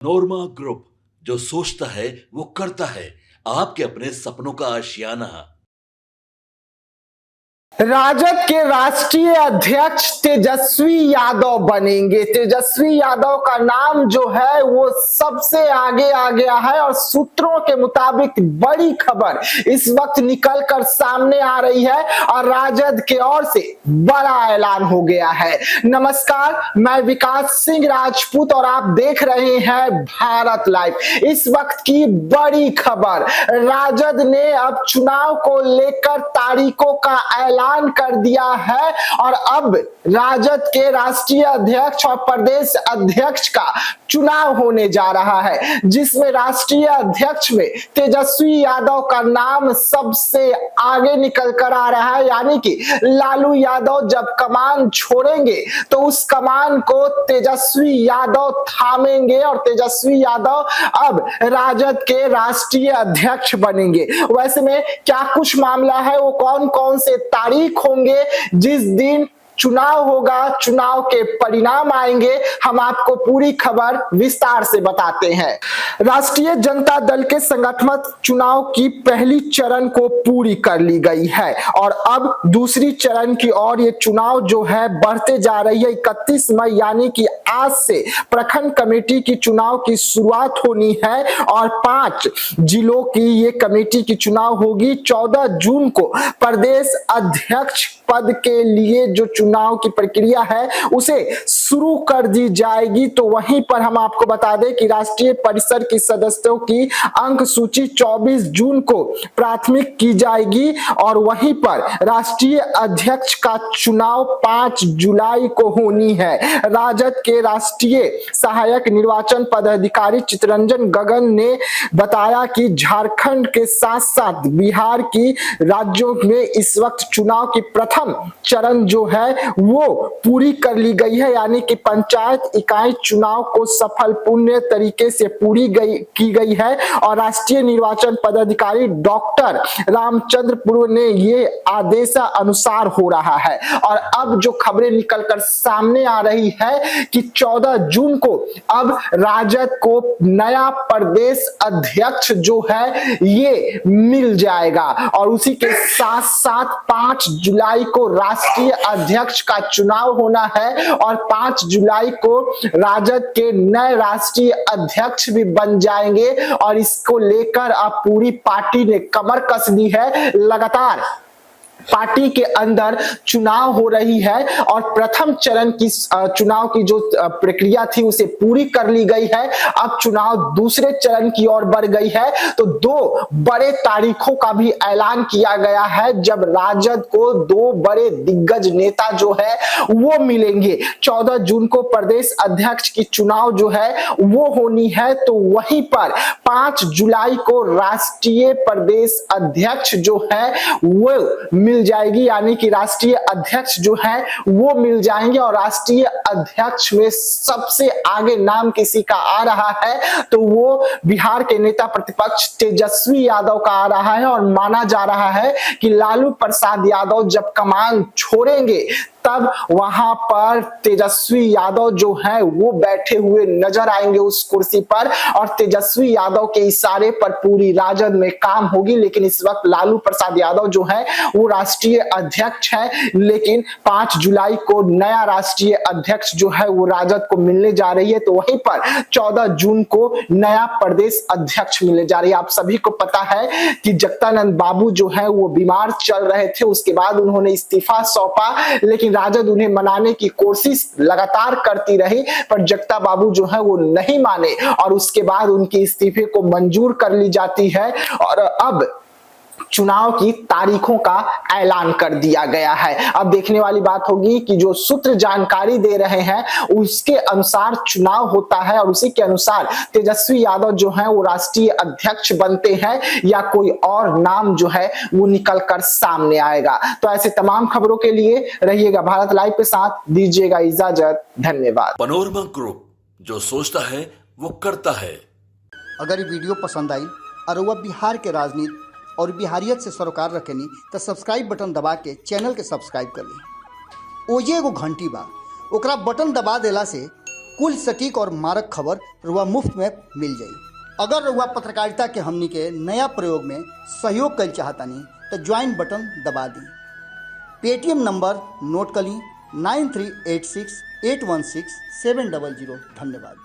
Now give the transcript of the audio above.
नोरमा group, जो सोचता है वो करता है। आपके अपने सपनों का आशियाना। राजद के राष्ट्रीय अध्यक्ष तेजस्वी यादव बनेंगे। तेजस्वी यादव का नाम जो है वो सबसे आगे आ गया है और सूत्रों के मुताबिक बड़ी खबर इस वक्त निकल कर सामने आ रही है और राजद के ओर से बड़ा ऐलान हो गया है। नमस्कार, मैं विकास सिंह राजपूत और आप देख रहे हैं भारत लाइव। इस वक्त की बड़ी खबर, राजद ने अब चुनाव को लेकर तारीखों का ऐलान कर दिया है और अब राजद के राष्ट्रीय अध्यक्ष और प्रदेश अध्यक्ष का चुनाव होने जा रहा है, जिसमें राष्ट्रीय अध्यक्ष में तेजस्वी यादव का नाम सबसे आगे निकल कर आ रहा है। यानी कि लालू यादव जब कमान छोड़ेंगे तो उस कमान को तेजस्वी यादव थामेंगे और तेजस्वी यादव अब राजद के राष्ट्रीय अध्यक्ष बनेंगे। वैसे में क्या कुछ मामला है, वो कौन कौन से तारीख होंगे जिस दिन चुनाव होगा, चुनाव के परिणाम आएंगे, हम आपको पूरी खबर विस्तार से बताते हैं। राष्ट्रीय जनता दल के संगठनात्मक चुनाव की पहली चरण को पूरी कर ली गई है और अब दूसरी चरण की ओर ये चुनाव जो है बढ़ते जा रही है। 31 मई यानी कि आज से प्रखंड कमेटी की चुनाव की शुरुआत होनी है और 5 जिलों की ये कमेटी की चुनाव होगी। 14 जून को प्रदेश अध्यक्ष पद के लिए जो चुनाव की प्रक्रिया है उसे शुरू कर दी जाएगी। तो वहीं पर हम आपको बता दें कि राष्ट्रीय परिषद के सदस्यों की अंक सूची 24 जून को प्राथमिक की जाएगी और वहीं पर राष्ट्रीय अध्यक्ष का चुनाव 5 जुलाई को होनी है। राजद के राष्ट्रीय सहायक निर्वाचन पदाधिकारी चितरंजन गगन ने बताया कि झारखंड के साथ साथ बिहार की राज्यों में इस वक्त चुनाव की प्रथम चरण जो है वो पूरी कर ली गई है। यानी कि पंचायत इकाई चुनाव को सफलपूर्ण तरीके से पूरी की गई है और राष्ट्रीय निर्वाचन पदाधिकारी डॉक्टर रामचंद्र पुरो ने ये आदेश अनुसार हो रहा है। और अब जो खबरें निकलकर सामने आ रही है कि 14 जून को अब राजद को नया प्रदेश अध्यक्ष जो है ये मिल जाएगा और उसी के साथ साथ 5 जुलाई को राष्ट्रीय अध्यक्ष का चुनाव होना है और 5 जुलाई को राजद के नए राष्ट्रीय अध्यक्ष भी बन जाएंगे और इसको लेकर अब पूरी पार्टी ने कमर कस दी है। लगातार पार्टी के अंदर चुनाव हो रही है और प्रथम चरण की चुनाव की जो प्रक्रिया थी उसे पूरी कर ली गई है। अब चुनाव दूसरे चरण की ओर बढ़ गई है। तो 2 बड़े तारीखों का भी ऐलान किया गया है जब राजद को 2 बड़े दिग्गज नेता जो है वो मिलेंगे। 14 जून को प्रदेश अध्यक्ष की चुनाव जो है वो होनी है, तो वहीं पर 5 जुलाई को राष्ट्रीय प्रदेश अध्यक्ष जो है वो मिल जाएगी। यानी कि राष्ट्रीय अध्यक्ष जो है वो मिल जाएंगे और राष्ट्रीय अध्यक्ष में सबसे आगे नाम किसी का आ रहा है तो वो बिहार के नेता प्रतिपक्ष तेजस्वी यादव का आ रहा है और माना जा रहा है कि लालू प्रसाद यादव जब कमान छोड़ेंगे तब वहां पर तेजस्वी यादव जो है वो बैठे हुए नजर आएंगे उस कुर्सी पर और तेजस्वी यादव के इशारे पर पूरी राजद में काम होगी। लेकिन इस वक्त लालू प्रसाद यादव जो है वो राष्ट्रीय अध्यक्ष है, लेकिन 5 जुलाई को नया राष्ट्रीय अध्यक्ष जो है वो राजद को मिलने जा रही है। तो वहीं पर 14 जून को नया प्रदेश अध्यक्ष मिलने जा रही है। आप सभी को पता है कि जगदानंद बाबू जो है वो बीमार चल रहे थे, उसके बाद उन्होंने इस्तीफा सौंपा, लेकिन राजद उन्हें मनाने की कोशिश लगातार करती रही पर जगता बाबू जो है वो नहीं माने और उसके बाद उनके इस्तीफे को मंजूर कर ली जाती है और अब चुनाव की तारीखों का ऐलान कर दिया गया है। अब देखने वाली बात होगी कि जो सूत्र जानकारी दे रहे हैं उसके अनुसार चुनाव होता है और उसी के अनुसार तेजस्वी यादव जो है वो राष्ट्रीय अध्यक्ष बनते हैं या कोई और नाम जो है वो निकल कर सामने आएगा। तो ऐसे तमाम खबरों के लिए रहिएगा भारत लाइव के साथ, दीजिएगा इजाजत, धन्यवाद। पनोरमा ग्रुप, जो सोचता है वो करता है। अगर ये वीडियो पसंद आई और वह बिहार के राजनीति और बिहारियत से सरोकार रखेनी तो सब्सक्राइब बटन दबा के चैनल के सब्सक्राइब कर ली। ओजे एगो घंटी बा, ओकरा बटन दबा देला से कुल सटीक और मारक खबर रुआ मुफ्त में मिल जाई। अगर रुआ पत्रकारिता के हमनी के नया प्रयोग में सहयोग कर चाहतानी तो ज्वाइन बटन दबा दी। पेटीएम नंबर नोट कर ली 9386816700। धन्यवाद।